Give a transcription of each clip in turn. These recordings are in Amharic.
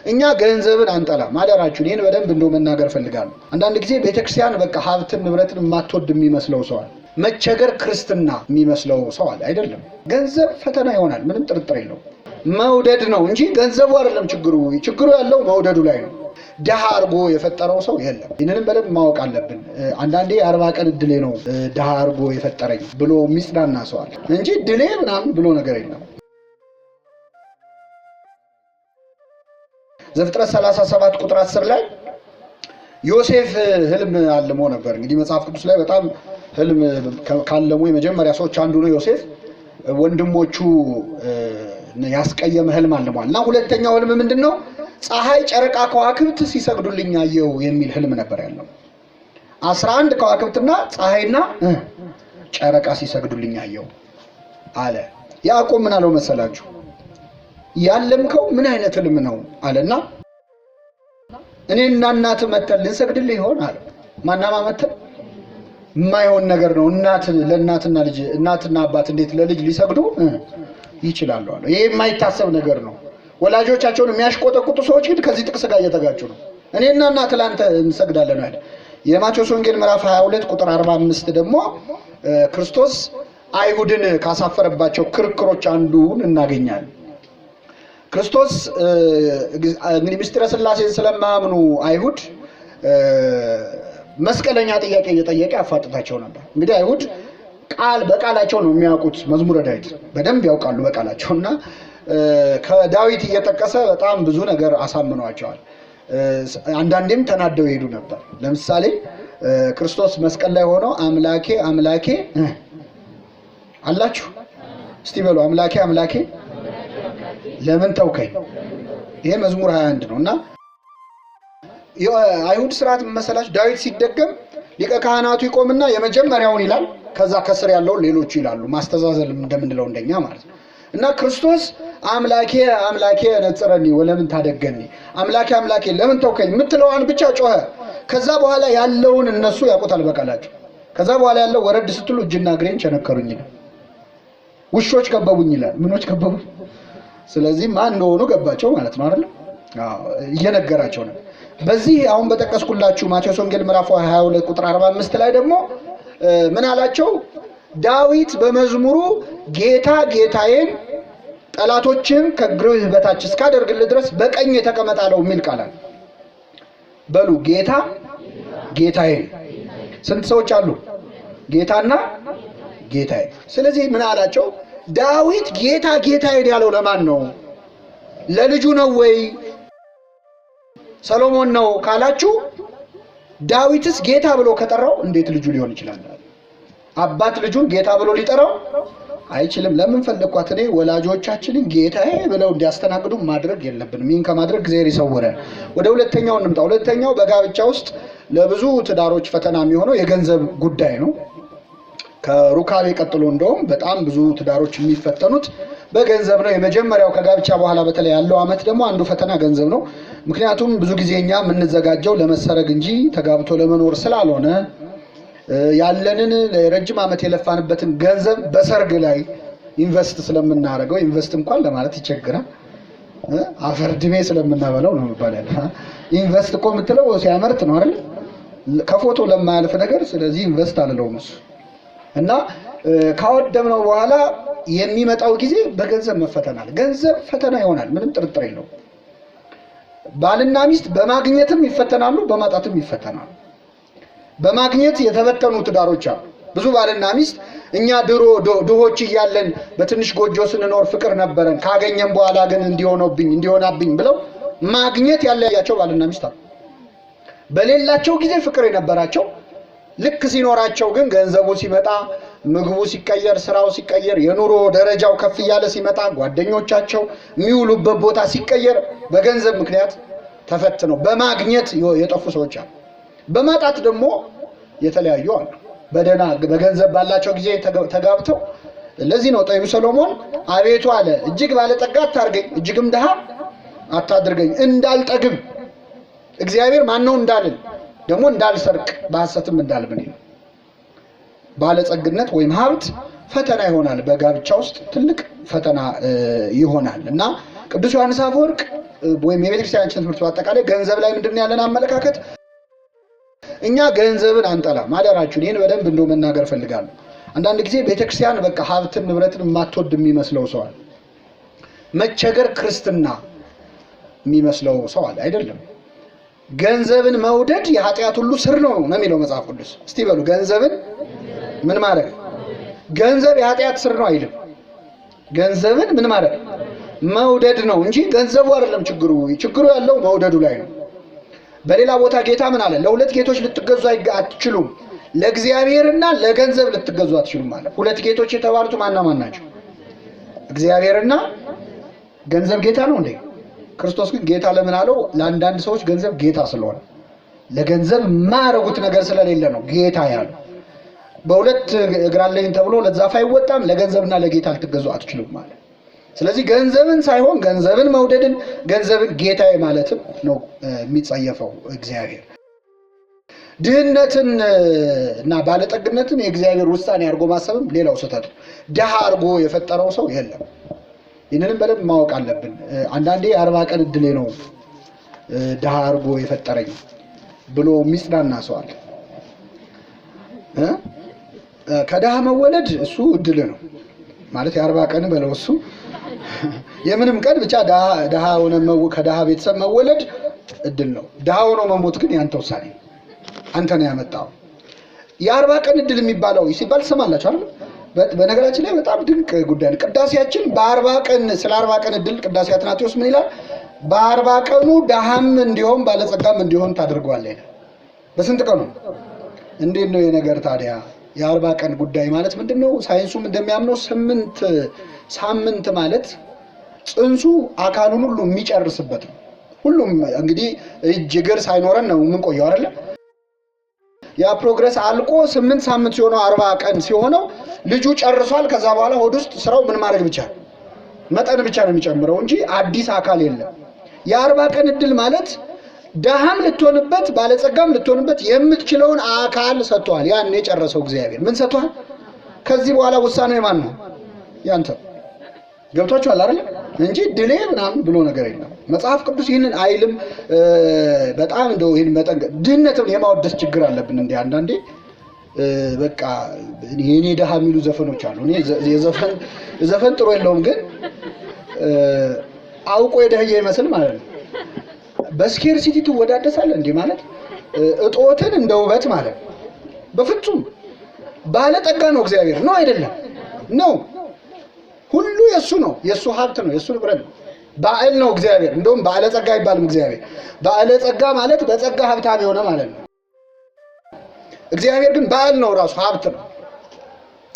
እኛ ገንዘብን አንጠላም ማደራችሁ ይሄን በደንብ እንደው መናገር ፈልጋለሁ። አንዳንድ ጊዜ ቤተክርስቲያን በቃ ሀብትን ንብረትን ማትወድ የሚመስለው ሰው አለ። መቸገር ክርስትና የሚመስለው ሰው አለ። አይደለም፣ ገንዘብ ፈተና ይሆናል፣ ምንም ጥርጥር የለውም። መውደድ ነው እንጂ ገንዘቡ አይደለም ችግሩ ያለው መውደዱ ላይ ነው። ደሃ አርጎ የፈጠረው ሰው የለም። ይህንንም በደንብ ማወቅ አለብን። አንዳንዴ 40 ቀን እድሌ ነው ደሃ አርጎ የፈጠረኝ ብሎ የሚጽናና ሰው አለ እንጂ ድሌ ምናምን ብሎ ነገር የለም። ዘፍጥረት 37 ቁጥር 10 ላይ ዮሴፍ ህልም አልሞ ነበር። እንግዲህ መጽሐፍ ቅዱስ ላይ በጣም ህልም ካለሙ የመጀመሪያ ሰዎች አንዱ ነው ዮሴፍ። ወንድሞቹ ያስቀየመ ህልም አልሟል እና ሁለተኛው ህልም ምንድነው? ፀሐይ፣ ጨረቃ፣ ከዋክብት ሲሰግዱልኝ አየሁ የሚል ህልም ነበር ያለው። 11 ከዋክብትና ፀሐይና ጨረቃ ሲሰግዱልኝ አየሁ አለ። ያዕቆብ ምን አለው መሰላችሁ? ያለምከው ምን አይነት ህልም ነው አለና እኔና እናት መተን ልንሰግድልህ ይሆን አለ። ማናማ መተን የማይሆን ነገር ነው። ለእናትና ልጅ እናትና አባት እንዴት ለልጅ ሊሰግዱ ይችላሉ አለ። ይሄ የማይታሰብ ነገር ነው። ወላጆቻቸውን የሚያሽቆጠቁጡ ሰዎች ግን ከዚህ ጥቅስ ጋር እየተጋጩ ነው። እኔና እናት ላንተ እንሰግዳለን አይደል? የማቴዎስ ወንጌል ምዕራፍ 22 ቁጥር 45 ደግሞ ክርስቶስ አይሁድን ካሳፈረባቸው ክርክሮች አንዱን እናገኛለን። ክርስቶስ እንግዲህ ምስጢረ ሥላሴን ስለማያምኑ አይሁድ መስቀለኛ ጥያቄ እየጠየቀ ያፋጥጣቸው ነበር። እንግዲህ አይሁድ ቃል በቃላቸው ነው የሚያውቁት። መዝሙረ ዳዊት በደንብ ያውቃሉ በቃላቸውና ከዳዊት እየጠቀሰ በጣም ብዙ ነገር አሳምኗቸዋል። አንዳንዴም ተናደው ይሄዱ ነበር። ለምሳሌ ክርስቶስ መስቀል ላይ ሆኖ አምላኬ አምላኬ አላችሁ እስቲ በሉ አምላኬ አምላኬ ለምን ተውከኝ? ይሄ መዝሙር 21 ነውና የአይሁድ ስርዓት መሰላች። ዳዊት ሲደገም ሊቀ ካህናቱ ይቆምና የመጀመሪያውን ይላል፣ ከዛ ከስር ያለው ሌሎቹ ይላሉ። ማስተዛዘል እንደምንለው እንደኛ ማለት ነው። እና ክርስቶስ አምላኬ አምላኬ ነጽረኒ ወለምን ታደገኒ፣ አምላኬ አምላኬ ለምን ተውከኝ የምትለዋን ብቻ ጮኸ። ከዛ በኋላ ያለውን እነሱ ያውቁታል በቃላቸው። ከዛ በኋላ ያለው ወረድ ስትሉ እጅና እግሬን ቸነከሩኝ ይላል። ውሾች ከበቡኝ ይላል። ምኖች ከበቡኝ? ስለዚህ ማን እንደሆኑ ገባቸው ማለት ነው አይደል? እየነገራቸው ነው። በዚህ አሁን በተቀስኩላችሁ ማቴዎስ ወንጌል ምዕራፍ 22 ቁጥር 45 ላይ ደግሞ ምን አላቸው? ዳዊት በመዝሙሩ ጌታ ጌታዬን ጠላቶችን ከእግርህ በታች እስካደርግልህ ድረስ በቀኝ ተቀመጥ አለው የሚል ቃል አለ። በሉ ጌታ ጌታዬን። ስንት ሰዎች አሉ? ጌታና ጌታዬ። ስለዚህ ምን አላቸው? ዳዊት ጌታ ጌታዬን ያለው ለማን ነው? ለልጁ ነው ወይ ሰሎሞን ነው ካላችሁ፣ ዳዊትስ ጌታ ብሎ ከጠራው እንዴት ልጁ ሊሆን ይችላል? አባት ልጁን ጌታ ብሎ ሊጠራው አይችልም። ለምን ፈለኳት? እኔ ወላጆቻችንን ጌታዬ ብለው እንዲያስተናግዱ ማድረግ የለብንም። ይህን ከማድረግ እግዚአብሔር ይሰውረን። ወደ ሁለተኛው እንምጣ። ሁለተኛው በጋብቻ ውስጥ ለብዙ ትዳሮች ፈተና የሚሆነው የገንዘብ ጉዳይ ነው። ከሩካቤ ቀጥሎ እንደውም በጣም ብዙ ትዳሮች የሚፈተኑት በገንዘብ ነው። የመጀመሪያው ከጋብቻ በኋላ በተለይ ያለው አመት ደግሞ አንዱ ፈተና ገንዘብ ነው። ምክንያቱም ብዙ ጊዜኛ የምንዘጋጀው ለመሰረግ እንጂ ተጋብቶ ለመኖር ስላልሆነ ያለንን ለረጅም አመት የለፋንበትን ገንዘብ በሰርግ ላይ ኢንቨስት ስለምናደርገው፣ ኢንቨስት እንኳን ለማለት ይቸግራል። አፈርድሜ ስለምናበለው ነው የሚባለው። ኢንቨስት እኮ የምትለው ሲያመርት ነው አይደል? ከፎቶ ለማያልፍ ነገር። ስለዚህ ኢንቨስት አልለውም እሱ እና ካወደምነው በኋላ የሚመጣው ጊዜ በገንዘብ መፈተናል። ገንዘብ ፈተና ይሆናል፣ ምንም ጥርጥር የለውም። ባልና ሚስት በማግኘትም ይፈተናሉ፣ በማጣትም ይፈተናሉ። በማግኘት የተፈተኑ ትዳሮች አሉ። ብዙ ባልና ሚስት እኛ ድሮ ድሆች እያለን በትንሽ ጎጆ ስንኖር ፍቅር ነበረን፣ ካገኘን በኋላ ግን እንዲሆናብኝ ብለው ማግኘት ያለያቸው ባልና ሚስት አሉ። በሌላቸው ጊዜ ፍቅር የነበራቸው፣ ልክ ሲኖራቸው ግን ገንዘቡ ሲመጣ፣ ምግቡ ሲቀየር፣ ስራው ሲቀየር፣ የኑሮ ደረጃው ከፍ እያለ ሲመጣ፣ ጓደኞቻቸው የሚውሉበት ቦታ ሲቀየር በገንዘብ ምክንያት ተፈትነው በማግኘት የጠፉ ሰዎች አሉ። በማጣት ደግሞ የተለያዩ አሉ። በገንዘብ ባላቸው ጊዜ ተጋብተው። ለዚህ ነው ጠቢቡ ሰሎሞን አቤቱ አለ እጅግ ባለጠጋ አታርገኝ፣ እጅግም ድሃ አታድርገኝ፣ እንዳልጠግብ እግዚአብሔር ማን ነው እንዳልን ደግሞ እንዳልሰርቅ በሐሰትም እንዳልምን ነው። ባለጸግነት ወይም ሀብት ፈተና ይሆናል። በጋብቻ ውስጥ ትልቅ ፈተና ይሆናል እና ቅዱስ ዮሐንስ አፈወርቅ ወይም የቤተክርስቲያናችን ትምህርት በአጠቃላይ ገንዘብ ላይ ምንድነው ያለን አመለካከት? እኛ ገንዘብን አንጠላም። አደራችሁን ይሄን በደንብ እንደው መናገር ፈልጋለሁ። አንዳንድ ጊዜ ቤተክርስቲያን በቃ ሀብትን ንብረትን የማትወድ የሚመስለው ሰው አለ። መቸገር ክርስትና የሚመስለው ሰው አለ። አይደለም። ገንዘብን መውደድ የኃጢአት ሁሉ ስር ነው የሚለው መጽሐፍ ቅዱስ። እስቲ በሉ ገንዘብን ምን ማድረግ? ገንዘብ የኃጢአት ስር ነው አይልም። ገንዘብን ምን ማድረግ? መውደድ ነው እንጂ ገንዘቡ አይደለም ችግሩ። ችግሩ ያለው መውደዱ ላይ ነው። በሌላ ቦታ ጌታ ምን አለ? ለሁለት ጌቶች ልትገዙ አትችሉም፣ ለእግዚአብሔርና ለገንዘብ ልትገዙ አትችሉም ማለት። ሁለት ጌቶች የተባሉት ማና ማን ናቸው? እግዚአብሔርና ገንዘብ ጌታ ነው እንዴ? ክርስቶስ ግን ጌታ ለምን አለው? ለአንዳንድ ሰዎች ገንዘብ ጌታ ስለሆነ ለገንዘብ የማያረጉት ነገር ስለሌለ ነው ጌታ ያለው። በሁለት እግር አለኝ ተብሎ ለዛፍ አይወጣም፣ ለገንዘብና ለጌታ ልትገዙ አትችሉም ማለት። ስለዚህ ገንዘብን ሳይሆን ገንዘብን መውደድን ገንዘብን ጌታዬ ማለትም ነው የሚጸየፈው እግዚአብሔር። ድህነትን እና ባለጠግነትን የእግዚአብሔር ውሳኔ አድርጎ ማሰብም ሌላው ስህተት። ድሃ አድርጎ የፈጠረው ሰው የለም። ይህንንም በደንብ ማወቅ አለብን። አንዳንዴ 40 ቀን እድሌ ነው ድሃ አድርጎ የፈጠረኝ ብሎ የሚጽናና ሰው አለ። ከድሃ መወለድ እሱ እድል ነው ማለት የ40 ቀን በለው እሱ የምንም ቀን ብቻ ድሃ ሆነ ከድሃ ቤተሰብ መወለድ እድል ነው። ድሃ ሆኖ መሞት ግን ያንተ ውሳኔ፣ አንተ ነው ያመጣው። የ40 ቀን እድል የሚባለው ሲባል ሰማላችሁ አይደል? በነገራችን ላይ በጣም ድንቅ ጉዳይ ነው። ቅዳሴያችን በ40 ቀን ስለ 40 ቀን እድል ቅዳሴ አትናቴዎስ ምን ይላል? በ40 ቀኑ ድሃም እንዲሆን ባለጸጋም እንዲሆን ታደርገዋለህ ይላል። በስንት ቀኑ? እንዴት ነው የነገር ታዲያ? የ40 ቀን ጉዳይ ማለት ምንድነው? ሳይንሱም እንደሚያምነው 8 ሳምንት ማለት ጽንሱ አካሉን ሁሉ የሚጨርስበት ነው። ሁሉም እንግዲህ እጅ እግር ሳይኖረን ነው የምንቆየው አይደል? ያ ፕሮግረስ አልቆ 8 ሳምንት ሲሆነው 40 ቀን ሲሆነው ልጁ ጨርሷል። ከዛ በኋላ ሆድ ውስጥ ስራው ምን ማድረግ ብቻ መጠን ብቻ ነው የሚጨምረው እንጂ አዲስ አካል የለም። የ40 ቀን እድል ማለት ደሃም ልትሆንበት ባለጸጋም ልትሆንበት የምትችለውን አካል ሰጥቷል። ያን የጨረሰው እግዚአብሔር ምን ሰጥቷል? ከዚህ በኋላ ውሳኔው ማን ነው? ያንተ። ገብቷችኋል አይደል? እንጂ ድሌ ምናምን ብሎ ነገር የለም። መጽሐፍ ቅዱስ ይህንን አይልም። በጣም እንደው ይህን መጠን ድህነትን የማወደስ ችግር አለብን እንዴ አንዳንዴ። በቃ የኔ ደሃ የሚሉ ዘፈኖች አሉ። እኔ ዘፈን ጥሩ የለውም ግን አውቆ የደህየ ይመስል ማለት ነው። በስኬር ሲቲ ትወዳደሳለህ እንዴ ማለት እጦትን እንደ ውበት ማለት በፍጹም። ባለጠጋ ነው እግዚአብሔር ነው አይደለም? ነው። ሁሉ የሱ ነው፣ የሱ ሀብት ነው፣ የሱ ንብረት ነው። ባዕል ነው እግዚአብሔር። እንደውም ባለጸጋ አይባልም እግዚአብሔር። ባለጸጋ ማለት በጸጋ ሀብታም የሆነ ማለት ነው። እግዚአብሔር ግን ባዕል ነው፣ ራሱ ሀብት ነው፣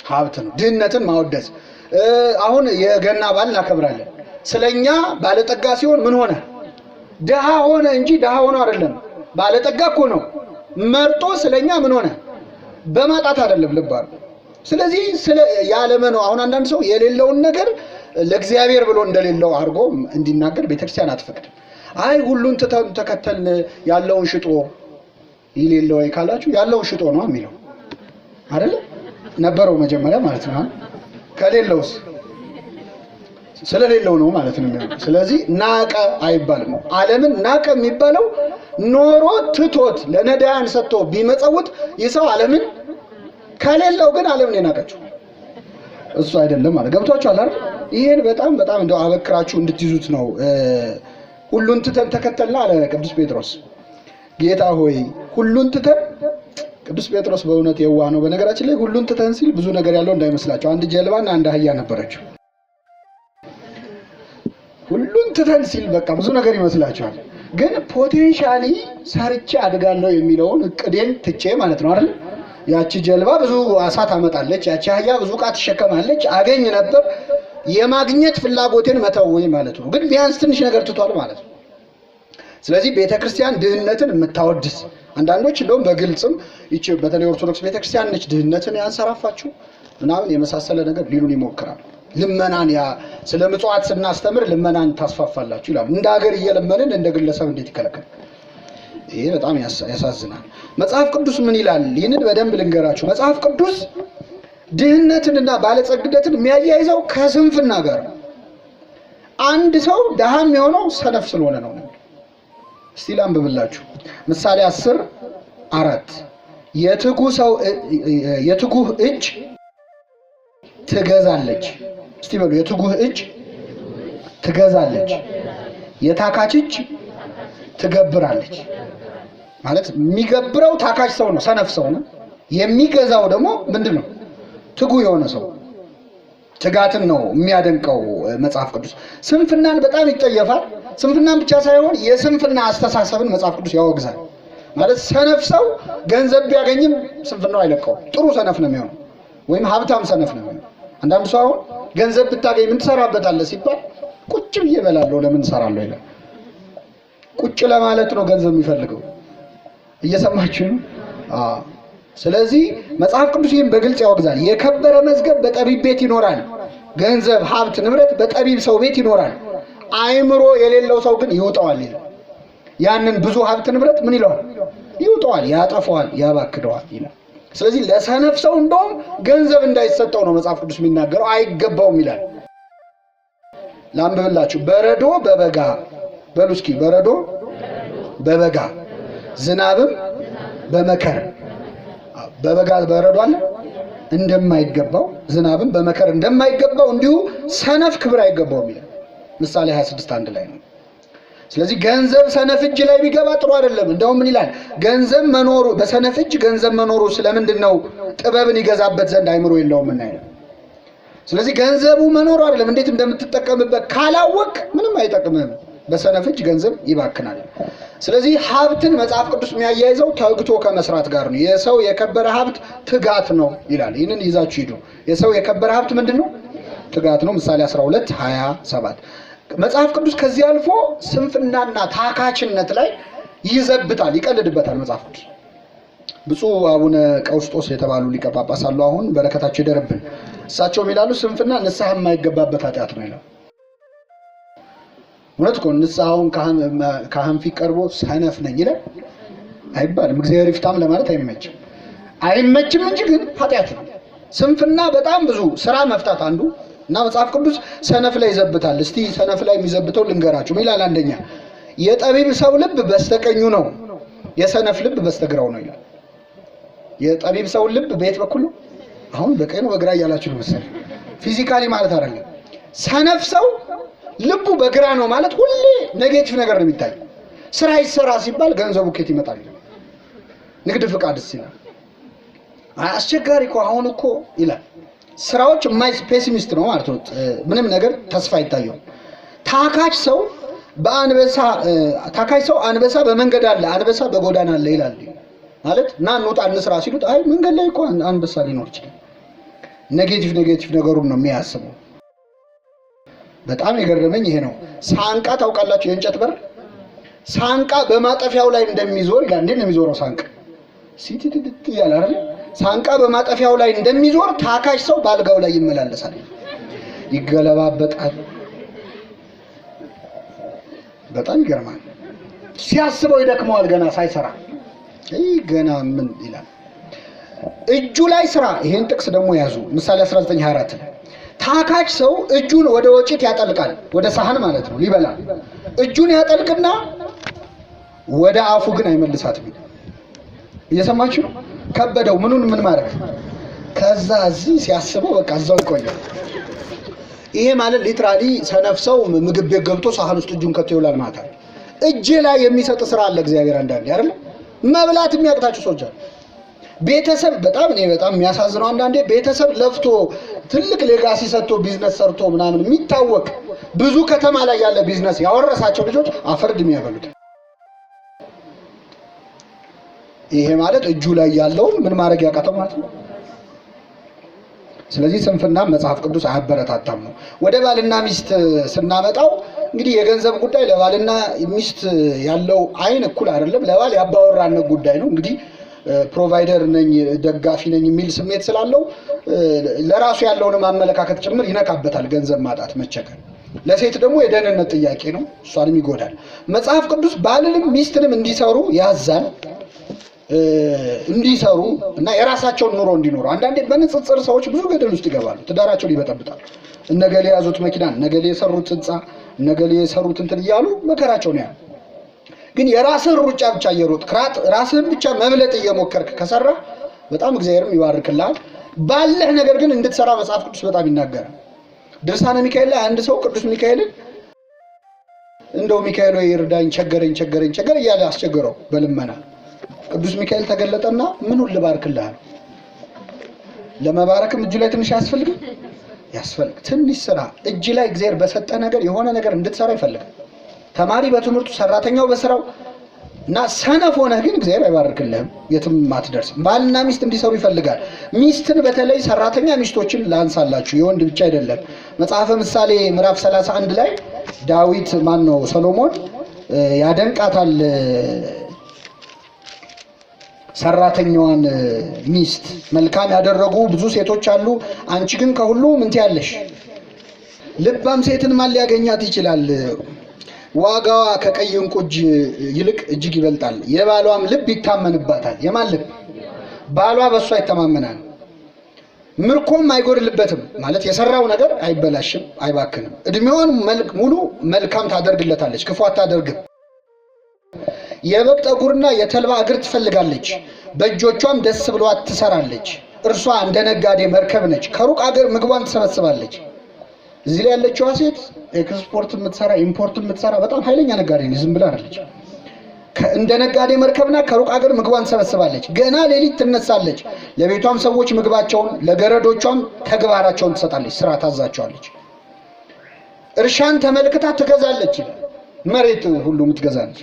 ሀብት ነው። ድህነትን ማወደስ። አሁን የገና በዓል እናከብራለን። ስለኛ ባለጠጋ ሲሆን ምን ሆነ? ድሃ ሆነ እንጂ ድሃ ሆኖ አይደለም። ባለጠጋ እኮ ነው። መርጦ ስለኛ ምን ሆነ? በማጣት አይደለም። ልብ አድርጉ። ስለዚህ ያለመ ነው። አሁን አንዳንድ ሰው የሌለውን ነገር ለእግዚአብሔር ብሎ እንደሌለው አድርጎ እንዲናገር ቤተክርስቲያን አትፈቅድም። አይ ሁሉን ተከተልን ያለውን ሽጦ ይሌለው ወይ ካላችሁ ያለውን ሽጦ ነው የሚለው አይደል? ነበረው መጀመሪያ ማለት ነው። ከሌለውስ ስለሌለው ነው ማለት ነው። ስለዚህ ናቀ አይባልም። ዓለምን ናቀ የሚባለው ኖሮ ትቶት ለነዳያን ሰጥቶ ቢመጸውት ይሰው ዓለምን ከሌለው ግን ዓለምን የናቀችው እሱ አይደለም ማለት ገብቷችኋል አይደል? ይሄን በጣም በጣም እንደው አበክራችሁ እንድትይዙት ነው። ሁሉን ትተን ተከተልና አለ ቅዱስ ጴጥሮስ። ጌታ ሆይ ሁሉን ትተን። ቅዱስ ጴጥሮስ በእውነት የዋህ ነው። በነገራችን ላይ ሁሉን ትተን ሲል ብዙ ነገር ያለው እንዳይመስላችሁ። አንድ ጀልባና አንድ አህያ ነበረችው። ሁሉን ትተን ሲል በቃ ብዙ ነገር ይመስላችኋል። ግን ፖቴንሻሊ ሰርቼ አድጋለሁ የሚለውን እቅዴን ትቼ ማለት ነው አይደል? ያቺ ጀልባ ብዙ አሳ ታመጣለች፣ ያቺ አህያ ብዙ ዕቃ ትሸከማለች። አገኝ ነበር የማግኘት ፍላጎቴን መተውኝ ማለት ነው። ግን ቢያንስ ትንሽ ነገር ትቷል ማለት ነው። ስለዚህ ቤተክርስቲያን ድህነትን የምታወድስ አንዳንዶች እንደውም በግልጽም ይቺ በተለይ ኦርቶዶክስ ቤተክርስቲያን ነች ድህነትን ያንሰራፋችሁ ምናምን የመሳሰለ ነገር ሊሉን ይሞክራሉ። ልመናን ስለ ምጽዋት ስናስተምር ልመናን ታስፋፋላችሁ ይላሉ። እንደ ሀገር እየለመንን እንደ ግለሰብ እንዴት ይከለከል? ይሄ በጣም ያሳዝናል። መጽሐፍ ቅዱስ ምን ይላል? ይህንን በደንብ ልንገራችሁ። መጽሐፍ ቅዱስ ድህነትንና ባለጸግነትን የሚያያይዘው ከስንፍና ጋር ነው። አንድ ሰው ደሃም የሆነው ሰነፍ ስለሆነ ነው። እስቲ ላንብብላችሁ። ምሳሌ 10:4 የትጉህ እጅ ትገዛለች። እስቲ በሉ የትጉህ እጅ ትገዛለች፣ የታካች እጅ ትገብራለች። ማለት የሚገብረው ታካች ሰው ነው፣ ሰነፍ ሰው ነው። የሚገዛው ደግሞ ምንድነው? ትጉ የሆነ ሰው። ትጋትን ነው የሚያደንቀው መጽሐፍ ቅዱስ። ስንፍናን በጣም ይጠየፋል። ስንፍናን ብቻ ሳይሆን የስንፍና አስተሳሰብን መጽሐፍ ቅዱስ ያወግዛል። ማለት ሰነፍ ሰው ገንዘብ ቢያገኝም ስንፍናው አይለቀው። ጥሩ ሰነፍ ነው የሚሆነው፣ ወይም ሀብታም ሰነፍ ነው የሚሆነው። አንዳንድ ሰው አሁን ገንዘብ ብታገኝ ምን ትሰራበታለህ ሲባል ቁጭ ብዬ እበላለሁ ለምን እሰራለሁ ይላል። ቁጭ ለማለት ነው ገንዘብ የሚፈልገው። እየሰማችሁ ነው? ስለዚህ መጽሐፍ ቅዱስ ይህን በግልጽ ያወግዛል። የከበረ መዝገብ በጠቢብ ቤት ይኖራል፣ ገንዘብ፣ ሀብት፣ ንብረት በጠቢብ ሰው ቤት ይኖራል፣ አእምሮ የሌለው ሰው ግን ይውጠዋል ይላል። ያንን ብዙ ሀብት ንብረት ምን ይለዋል? ይውጠዋል፣ ያጠፋዋል፣ ያባክደዋል ይላል። ስለዚህ ለሰነፍ ሰው እንደውም ገንዘብ እንዳይሰጠው ነው መጽሐፍ ቅዱስ የሚናገረው፣ አይገባውም ይላል። ላንብብላችሁ። በረዶ በበጋ በሉ እስኪ፣ በረዶ በበጋ ዝናብም በመከር። በበጋ በረዶ አለ እንደማይገባው፣ ዝናብም በመከር እንደማይገባው እንዲሁ ሰነፍ ክብር አይገባውም ይላል። ምሳሌ 26:1 ላይ ነው። ስለዚህ ገንዘብ ሰነፍ እጅ ላይ ቢገባ ጥሩ አይደለም። እንደውም ምን ይላል? ገንዘብ መኖሩ በሰነፍ እጅ ገንዘብ መኖሩ ስለምንድን ነው? ጥበብን ይገዛበት ዘንድ አይምሮ የለውም እና ይላል። ስለዚህ ገንዘቡ መኖሩ አይደለም፣ እንዴት እንደምትጠቀምበት ካላወቅ ምንም አይጠቅምህም። በሰነፍ እጅ ገንዘብ ይባክናል። ስለዚህ ሀብትን መጽሐፍ ቅዱስ የሚያያይዘው ተግቶ ከመስራት ጋር ነው። የሰው የከበረ ሀብት ትጋት ነው ይላል። ይህንን ይዛችሁ ሂዱ። የሰው የከበረ ሀብት ምንድን ነው? ትጋት ነው። ምሳሌ 12:27 መጽሐፍ ቅዱስ ከዚህ አልፎ ስንፍናና ታካችነት ላይ ይዘብታል፣ ይቀልድበታል መጽሐፍ ቅዱስ። ብፁዕ አቡነ ቀውስጦስ የተባሉ ሊቀ ጳጳስ አሉ። አሁን በረከታቸው ይደርብን። እሳቸው ይላሉ ስንፍና ንስሐ የማይገባበት ኃጢአት ነው ይላል። እውነት እኮ ንስሐውን ካህን ፊት ቀርቦ ሰነፍ ነኝ ይላል አይባልም። እግዚአብሔር ይፍታም ለማለት አይመችም እንጂ ግን ኃጢአት ነው። ስንፍና በጣም ብዙ ስራ መፍታት አንዱ እና መጽሐፍ ቅዱስ ሰነፍ ላይ ይዘብታል። እስቲ ሰነፍ ላይ የሚዘብተው ልንገራችሁ ይላል። አንደኛ የጠቢብ ሰው ልብ በስተቀኙ ነው፣ የሰነፍ ልብ በስተግራው ነው ይላል። የጠቢብ ሰው ልብ በየት በኩል ነው? አሁን በቀኝ ነው በግራ እያላችሁ ነው መሰለኝ። ፊዚካሊ ማለት አይደለም። ሰነፍ ሰው ልቡ በግራ ነው ማለት ሁሌ ኔጌቲቭ ነገር ነው የሚታይ። ስራ ይሰራ ሲባል ገንዘቡ ከየት ይመጣል? ንግድ ፍቃድስ ይላል። አስቸጋሪ እኮ አሁን እኮ ይላል። ስራዎች ፔሲሚስት ነው ማለት ነው። ምንም ነገር ተስፋ አይታየው። ታካች ሰው አንበሳ በመንገድ አለ፣ አንበሳ በጎዳና አለ ይላል። ማለት ና እንውጣ እንስራ ሲሉት አይ መንገድ ላይ እኮ አንበሳ ሊኖር ይችላል። ኔጌቲቭ ነገሩን ነው የሚያስበው። በጣም የገረመኝ ይሄ ነው። ሳንቃ ታውቃላችሁ? የእንጨት በር ሳንቃ በማጠፊያው ላይ እንደሚዞር ይላል። እንዴት ነው የሚዞረው? ሳንቃ ሲቲቲቲ ይላል አይደል? ሳንቃ በማጠፊያው ላይ እንደሚዞር ታካች ሰው ባልጋው ላይ ይመላለሳል፣ ይገለባበጣል። በጣም ይገርማል። ሲያስበው ይደክመዋል ገና ሳይሰራ። ገና ምን ይላል? እጁ ላይ ስራ። ይሄን ጥቅስ ደግሞ ያዙ። ምሳሌ 19:24 ላይ ታካች ሰው እጁን ወደ ወጪት ያጠልቃል፣ ወደ ሳህን ማለት ነው ሊበላ። እጁን ያጠልቅና ወደ አፉ ግን አይመልሳትም። እየሰማችሁ ነው? ከበደው ምን ማድረግ። ከዛ እዚህ ሲያስበው በቃ እዛው ይቆያል። ይሄ ማለት ሊትራሊ ሰነፍ ሰው ምግብ ቤት ገብቶ ሳህን ውስጥ እጁን ከቶ ይውላል ማለት ነው። እጅ ላይ የሚሰጥ ስራ አለ እግዚአብሔር አንዳንዴ አይደል? መብላት የሚያቅታችሁ ሰዎች አሉ። ቤተሰብ በጣም የሚያሳዝነው አንዳንዴ ቤተሰብ ለፍቶ ትልቅ ሌጋሲ ሰጥቶ ቢዝነስ ሰርቶ ምናምን የሚታወቅ ብዙ ከተማ ላይ ያለ ቢዝነስ ያወረሳቸው ልጆች አፈርድ የሚያበሉት። ይሄ ማለት እጁ ላይ ያለውን ምን ማድረግ ያቃተው ማለት ነው። ስለዚህ ስንፍና መጽሐፍ ቅዱስ አያበረታታም ነው። ወደ ባልና ሚስት ስናመጣው እንግዲህ የገንዘብ ጉዳይ ለባልና ሚስት ያለው አይን እኩል አይደለም። ለባል ያባወራነት ጉዳይ ነው። እንግዲህ ፕሮቫይደር ነኝ ደጋፊ ነኝ የሚል ስሜት ስላለው ለራሱ ያለውን ማመለካከት ጭምር ይነካበታል ገንዘብ ማጣት መቸከል። ለሴት ደግሞ የደህንነት ጥያቄ ነው፣ እሷንም ይጎዳል። መጽሐፍ ቅዱስ ባልንም ሚስትንም እንዲሰሩ ያዛል፣ እንዲሰሩ እና የራሳቸውን ኑሮ እንዲኖሩ። አንዳንዴ በንጽጽር ሰዎች ብዙ ገደል ውስጥ ይገባሉ፣ ትዳራቸውን ይበጠብጣሉ። እነገሌ ያዙት መኪና፣ እነገሌ የሰሩት ህንጻ፣ ነገሌ የሰሩት እንትን እያሉ መከራቸው ነው። ግን የራስህን ሩጫ ብቻ እየሮጥክ ራስህን ብቻ መብለጥ እየሞከርክ ከሰራ በጣም እግዚአብሔርም ይባርክልሃል። ባለህ ነገር ግን እንድትሰራ መጽሐፍ ቅዱስ በጣም ይናገራል። ድርሳነ ሚካኤል ላይ አንድ ሰው ቅዱስ ሚካኤልን እንደው ሚካኤል ወይ ይርዳኝ ቸገረኝ እያለ አስቸገረው በልመና። ቅዱስ ሚካኤል ተገለጠና ምኑን ልባርክልሃል? ለመባረክም እጁ ላይ ትንሽ ያስፈልግ ትንሽ ስራ። እጅ ላይ እግዚአብሔር በሰጠ ነገር የሆነ ነገር እንድትሰራ ይፈልጋል። ተማሪ በትምህርቱ፣ ሰራተኛው በስራው እና ሰነፍ ሆነህ ግን እግዚአብሔር አይባርክልህም፣ የትም አትደርስም። ባልና ሚስት እንዲሰሩ ይፈልጋል። ሚስትን በተለይ ሰራተኛ ሚስቶችን ላንሳላችሁ፣ የወንድ ብቻ አይደለም። መጽሐፈ ምሳሌ ምዕራፍ 31 ላይ ዳዊት ሰሎሞን ያደንቃታል ሰራተኛዋን ሚስት። መልካም ያደረጉ ብዙ ሴቶች አሉ፣ አንቺ ግን ከሁሉ ምን ትያለሽ? ልባም ሴትን ማን ሊያገኛት ይችላል? ዋጋዋ ከቀይ ዕንቁ ይልቅ እጅግ ይበልጣል። የባሏም ልብ ይታመንባታል። የማን ልብ? ባሏ በሷ ይተማመናል። ምርኮም አይጎድልበትም፣ ማለት የሰራው ነገር አይበላሽም፣ አይባክንም። እድሜዋን ሙሉ መልካም ታደርግለታለች፣ ክፉ አታደርግም። የበግ ጠጉርና የተልባ እግር ትፈልጋለች፣ በእጆቿም ደስ ብሏት ትሰራለች። እርሷ እንደ ነጋዴ መርከብ ነች፣ ከሩቅ አገር ምግቧን ትሰበስባለች። እዚህ ላይ ያለችዋ ሴት ኤክስፖርት የምትሰራ ኢምፖርት የምትሰራ በጣም ኃይለኛ ነጋዴ ነች፣ ዝም ብላ አይደለች። እንደ ነጋዴ መርከብና ከሩቅ አገር ምግቧን ትሰበስባለች። ገና ሌሊት ትነሳለች፣ ለቤቷም ሰዎች ምግባቸውን፣ ለገረዶቿም ተግባራቸውን ትሰጣለች፣ ስራ ታዛቸዋለች። እርሻን ተመልክታ ትገዛለች፣ መሬት ሁሉ የምትገዛለች።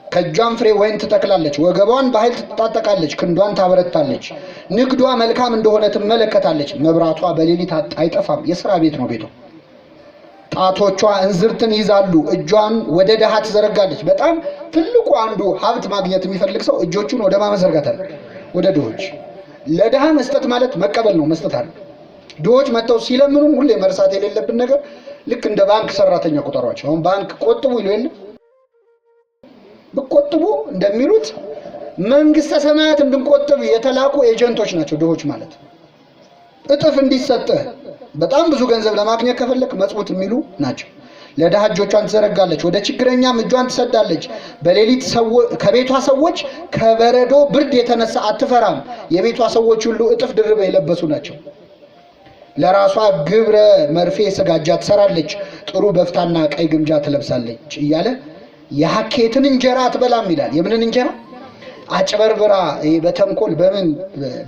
ከእጇም ፍሬ ወይን ትተክላለች፣ ወገቧን በኃይል ትታጠቃለች፣ ክንዷን ታበረታለች። ንግዷ መልካም እንደሆነ ትመለከታለች፣ መብራቷ በሌሊት አይጠፋም። የሥራ ቤት ነው ቤቷ። ጣቶቿ እንዝርትን ይዛሉ፣ እጇን ወደ ድሃ ትዘረጋለች። በጣም ትልቁ አንዱ ሀብት ማግኘት የሚፈልግ ሰው እጆቹን ወደ ማመዘርጋት አለ፣ ወደ ድሆች። ለድሃ መስጠት ማለት መቀበል ነው፣ መስጠት አለ። ድሆች መጥተው ሲለምኑን ሁሌ መርሳት የሌለብን ነገር ልክ እንደ ባንክ ሰራተኛ ቁጠሯቸው። አሁን ባንክ ቆጥቡ ይሉ የለ ብቆጥቡ እንደሚሉት መንግስተ ሰማያት እንድንቆጥብ የተላኩ ኤጀንቶች ናቸው ድሆች ማለት። እጥፍ እንዲሰጥህ በጣም ብዙ ገንዘብ ለማግኘት ከፈለክ መጽውት የሚሉ ናቸው። ለድሃ እጆቿን ትዘረጋለች፣ ወደ ችግረኛም እጇን ትሰዳለች። በሌሊት ከቤቷ ሰዎች ከበረዶ ብርድ የተነሳ አትፈራም። የቤቷ ሰዎች ሁሉ እጥፍ ድርብ የለበሱ ናቸው። ለራሷ ግብረ መርፌ ስጋጃ ትሰራለች፣ ጥሩ በፍታና ቀይ ግምጃ ትለብሳለች እያለ የሐኬትን እንጀራ አትበላም ይላል። የምንን እንጀራ? አጭበርብራ በተንኮል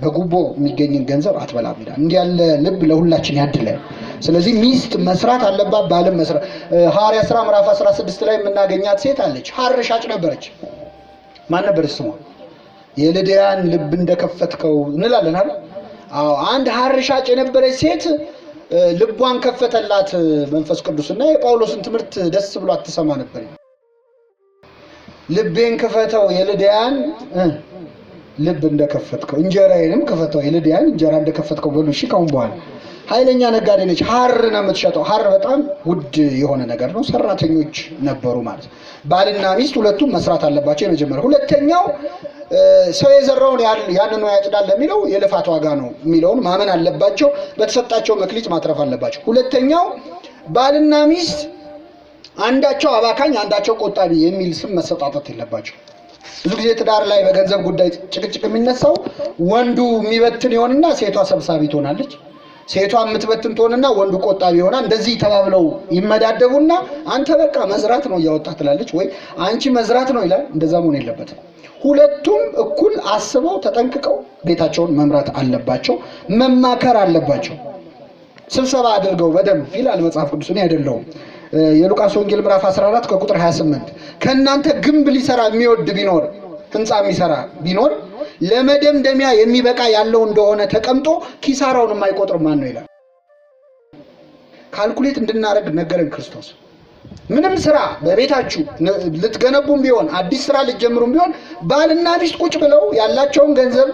በጉቦ የሚገኝን ገንዘብ አትበላም ይላል። እንዲህ ያለ ልብ ለሁላችን ያድለን። ስለዚህ ሚስት መስራት አለባት፣ ባልም መስራት። ሐዋርያት ሥራ ምዕራፍ 16 ላይ የምናገኛት ሴት አለች። ሐር ሻጭ ነበረች። ማን ነበረች ስሟ? የልድያን ልብ እንደከፈትከው እንላለን አይደል? አዎ፣ አንድ ሐር ሻጭ የነበረች ሴት ልቧን ከፈተላት መንፈስ ቅዱስና የጳውሎስን ትምህርት ደስ ብሏት ትሰማ ነበር። ልቤን ክፈተው የልድያን ልብ እንደከፈትከው፣ እንጀራዬንም ክፈተው የልድያን እንጀራ እንደከፈትከው በሉ። እሺ ካሁን በኋላ ኃይለኛ ነጋዴ ነች። ሐር ነው የምትሸጠው። ሐር በጣም ውድ የሆነ ነገር ነው። ሰራተኞች ነበሩ ማለት። ባልና ሚስት ሁለቱም መስራት አለባቸው። የመጀመሪያው። ሁለተኛው ሰው የዘራውን ያንኑ ያጭዳል ለሚለው የልፋት ዋጋ ነው የሚለውን ማመን አለባቸው። በተሰጣቸው መክሊት ማትረፍ አለባቸው። ሁለተኛው ባልና ሚስት አንዳቸው አባካኝ አንዳቸው ቆጣቢ የሚል ስም መሰጣጠት የለባቸው። ብዙ ጊዜ ትዳር ላይ በገንዘብ ጉዳይ ጭቅጭቅ የሚነሳው ወንዱ የሚበትን ይሆንና ሴቷ ሰብሳቢ ትሆናለች፣ ሴቷ የምትበትን ትሆንና ወንዱ ቆጣቢ ይሆናል። እንደዚህ ተባብለው ይመዳደቡና አንተ በቃ መዝራት ነው እያወጣ ትላለች፣ ወይ አንቺ መዝራት ነው ይላል። እንደዛ መሆን የለበትም። ሁለቱም እኩል አስበው ተጠንቅቀው ቤታቸውን መምራት አለባቸው፣ መማከር አለባቸው። ስብሰባ አድርገው በደንብ ይላል መጽሐፍ ቅዱስ። እኔ አይደለሁም። የሉቃስ ወንጌል ምዕራፍ 14 ከቁጥር 28 ከእናንተ ግንብ ሊሰራ የሚወድ ቢኖር፣ ህንፃ የሚሰራ ቢኖር ለመደምደሚያ የሚበቃ ያለው እንደሆነ ተቀምጦ ኪሳራውን የማይቆጥር ማን ነው ይላል። ካልኩሌት እንድናደርግ ነገረን ክርስቶስ። ምንም ስራ በቤታችሁ ልትገነቡም ቢሆን አዲስ ስራ ልትጀምሩም ቢሆን ባልና ሚስት ቁጭ ብለው ያላቸውን ገንዘብ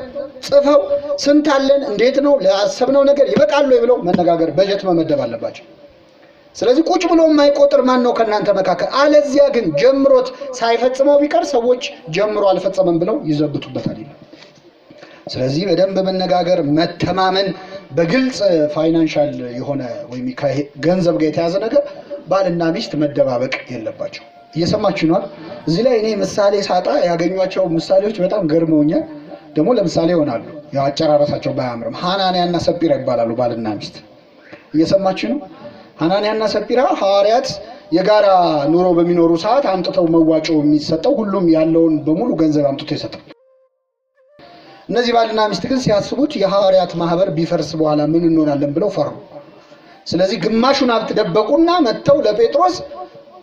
ጽፈው ስንት አለን፣ እንዴት ነው ለአሰብነው ነገር ይበቃል ወይ ብለው መነጋገር፣ በጀት መመደብ አለባቸው። ስለዚህ ቁጭ ብሎ የማይቆጥር ማን ነው ከናንተ መካከል? አለዚያ ግን ጀምሮት ሳይፈጽመው ቢቀር ሰዎች ጀምሮ አልፈጸመም ብለው ይዘብቱበታል ይላል። ስለዚህ በደንብ መነጋገር፣ መተማመን፣ በግልጽ ፋይናንሻል የሆነ ወይም ከገንዘብ ጋር የተያዘ ነገር ባልና ሚስት መደባበቅ የለባቸው። እየሰማችሁ ነው። እዚህ ላይ እኔ ምሳሌ ሳጣ ያገኟቸው ምሳሌዎች በጣም ገርመውኛል። ደግሞ ለምሳሌ ይሆናሉ። ያው አጨራረሳቸው ባያምርም ሐናንያና ሰጲራ ይባላሉ ባልና ሚስት። እየሰማችሁ ነው። ሐናንያና ሰጲራ ሐዋርያት የጋራ ኑሮ በሚኖሩ ሰዓት አምጥተው መዋጮ የሚሰጠው ሁሉም ያለውን በሙሉ ገንዘብ አምጥቶ ይሰጣል። እነዚህ ባልና ሚስት ግን ሲያስቡት የሐዋርያት ማህበር ቢፈርስ በኋላ ምን እንሆናለን ብለው ፈሩ። ስለዚህ ግማሹን ሀብት ደበቁና መጥተው ለጴጥሮስ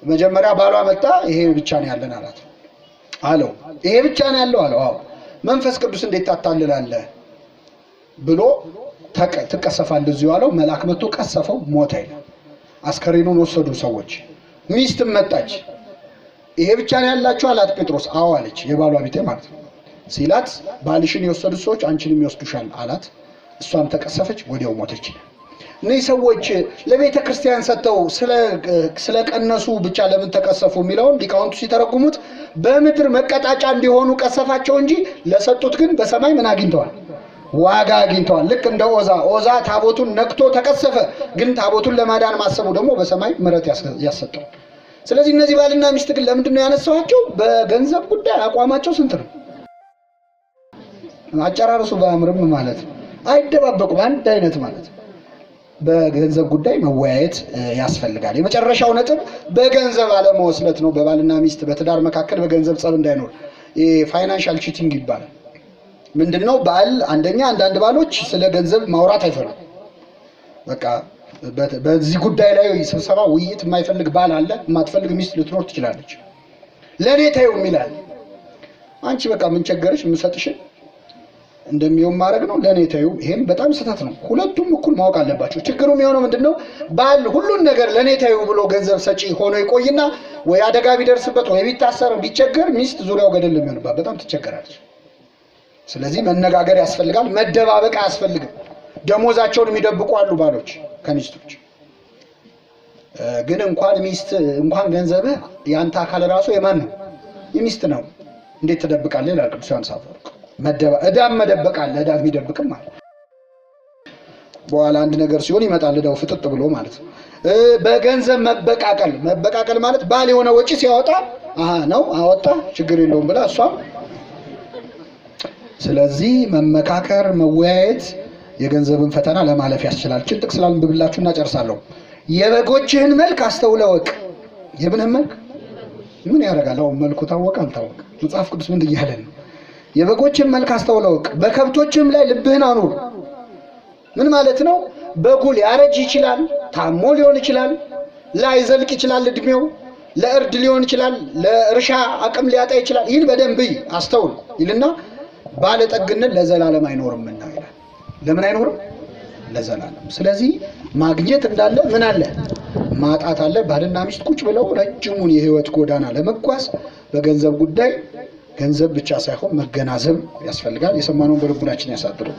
መጀመሪያ ባሏ መጣ፣ ይሄ ብቻ ነው ያለን አለው። ይሄ ብቻ ነው ያለው አለው። አዎ መንፈስ ቅዱስ እንዴት ታታልላለህ ብሎ ትቀሰፋለህ እዚሁ አለው። መልአክ መጥቶ ቀሰፈው፣ ሞተ ይላል። አስከሬኑን ወሰዱ ሰዎች። ሚስትም መጣች። ይሄ ብቻ ነው ያላችሁ አላት ጴጥሮስ። አዎ አለች፣ የባሏ ቤቴ ማለት ነው። ሲላት ባልሽን የወሰዱ ሰዎች አንቺንም ይወስዱሻል አላት። እሷም ተቀሰፈች፣ ወዲያው ሞተች። እነዚህ ሰዎች ለቤተ ክርስቲያን ሰጥተው ስለቀነሱ ብቻ ለምን ተቀሰፉ የሚለውን ሊቃውንቱ ሲተረጉሙት በምድር መቀጣጫ እንዲሆኑ ቀሰፋቸው እንጂ ለሰጡት ግን በሰማይ ምን አግኝተዋል? ዋጋ አግኝተዋል። ልክ እንደ ኦዛ ታቦቱን ነክቶ ተቀሰፈ፣ ግን ታቦቱን ለማዳን ማሰቡ ደግሞ በሰማይ ምሕረት ያሰጠው። ስለዚህ እነዚህ ባልና ሚስት ግን ለምንድን ነው ያነሳኋቸው? በገንዘብ ጉዳይ አቋማቸው ስንት ነው? አጨራረሱ ባያምርም ማለት ነው አይደባበቁም፣ አንድ አይነት ማለት ነው። በገንዘብ ጉዳይ መወያየት ያስፈልጋል። የመጨረሻው ነጥብ በገንዘብ አለመወስለት ነው። በባልና ሚስት በትዳር መካከል በገንዘብ ጸብ እንዳይኖር ፋይናንሻል ቺቲንግ ይባላል። ምንድነው? ባል አንደኛ አንዳንድ ባሎች ስለ ገንዘብ ማውራት አይፈልጉም። በቃ በዚህ ጉዳይ ላይ ስብሰባ ውይይት የማይፈልግ ባል አለ። የማትፈልግ ሚስት ልትኖር ትችላለች። ለኔ ታየው ይላል። አንቺ በቃ ምን ቸገረሽ? የምሰጥሽን እንደሚሆን ማድረግ ነው። ለኔ ታዩ። ይሄም በጣም ስህተት ነው። ሁለቱም እኩል ማወቅ አለባቸው። ችግሩ የሚሆነው ምንድነው? ባል ሁሉን ነገር ለኔ ታዩ ብሎ ገንዘብ ሰጪ ሆኖ ይቆይና ወይ አደጋ ቢደርስበት ወይ ቢታሰር ቢቸገር ሚስት ዙሪያው ገደል የሚሆንባት በጣም ትቸገራለች። ስለዚህ መነጋገር ያስፈልጋል። መደባበቅ አያስፈልግም። ደሞዛቸውን የሚደብቁ አሉ ባሎች ከሚስቶች። ግን እንኳን ገንዘብህ ያንተ አካል ራሱ የማን ነው? የሚስት ነው። እንዴት ትደብቃለህ? ይላል ቅዱስ ዮሐንስ አፈወርቅ። እዳም መደበቅ አለ። እዳ የሚደብቅም አለ። በኋላ አንድ ነገር ሲሆን ይመጣል እዳው ፍጥጥ ብሎ ማለት ነው። በገንዘብ መበቃቀል ማለት ባል የሆነ ወጪ ሲያወጣ ነው አወጣ ችግር የለውም ብላ እሷም። ስለዚህ መመካከር፣ መወያየት የገንዘብን ፈተና ለማለፍ ያስችላል። ጭልጥ ስላልን ብብላችሁና ጨርሳለሁ። የበጎችህን መልክ አስተውለህ እወቅ። የብንህን መልክ ምን ያደርጋል? አሁን መልኩ ታወቀ አልታወቀ መጽሐፍ ቅዱስ ምን እያለን ነው? የበጎችን መልክ አስተውለህ እወቅ፣ በከብቶችም ላይ ልብህን አኑር። ምን ማለት ነው? በጉ ሊያረጅ ይችላል፣ ታሞ ሊሆን ይችላል፣ ላይዘልቅ ይችላል፣ እድሜው ለእርድ ሊሆን ይችላል፣ ለእርሻ አቅም ሊያጣ ይችላል። ይህን በደንብ አስተውል ይልና ባለጠግነት ለዘላለም አይኖርምና ይላል። ለምን አይኖርም? ለዘላለም። ስለዚህ ማግኘት እንዳለ ምን አለ? ማጣት አለ። ባልና ሚስት ቁጭ ብለው ረጅሙን የህይወት ጎዳና ለመጓዝ በገንዘብ ጉዳይ ገንዘብ ብቻ ሳይሆን መገናዘብ ያስፈልጋል። የሰማነውን በልቡናችን ያሳድረው።